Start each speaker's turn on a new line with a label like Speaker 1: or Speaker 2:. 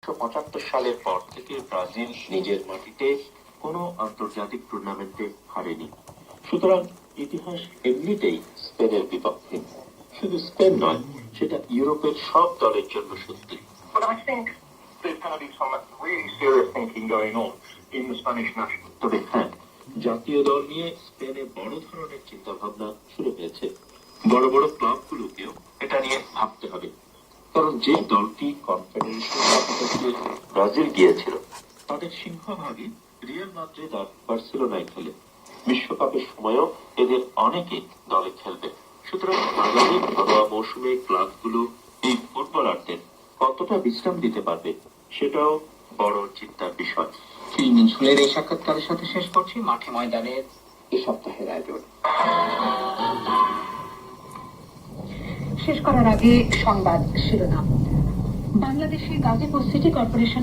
Speaker 1: 1975 সালের পর থেকে ব্রাজিল নিজের মাটিতে কোনো আন্তর্জাতিক টুর্নামেন্টে হারেনি। সুতরাং ইতিহাস এমনিতেই স্পেনের বিপক্ষে। শুধু স্পেন নয়, সেটা ইউরোপের সব দলের জন্য সত্যি। তবে হ্যাঁ, জাতীয় দল নিয়ে স্পেনে বড় ধরনের চিন্তা ভাবনা শুরু হয়েছে। বড় বড় ক্লাবগুলোকেও এটা নিয়ে ভাবতে হবে। কারণ যে দলটি কনফেডারেশন কাপ থেকে ব্রাজিল গিয়েছিল, তাদের সিংহভাগই রিয়াল মাদ্রিদ আর বার্সেলোনায় খেলে। বিশ্বকাপের সময়ও এদের অনেকে দলে খেলবে। সুতরাং আগামী ঘরোয়া মৌসুমে ক্লাবগুলো এই ফুটবলারদের কতটা বিশ্রাম দিতে পারবে, সেটাও বড় চিন্তার বিষয়।
Speaker 2: ফুলের এই সাক্ষাৎকারের সাথে শেষ করছি মাঠে ময়দানের এ সপ্তাহের আয়োজন।
Speaker 3: শেষ করার আগে সংবাদ শিরোনাম। বাংলাদেশের গাজীপুর সিটি কর্পোরেশন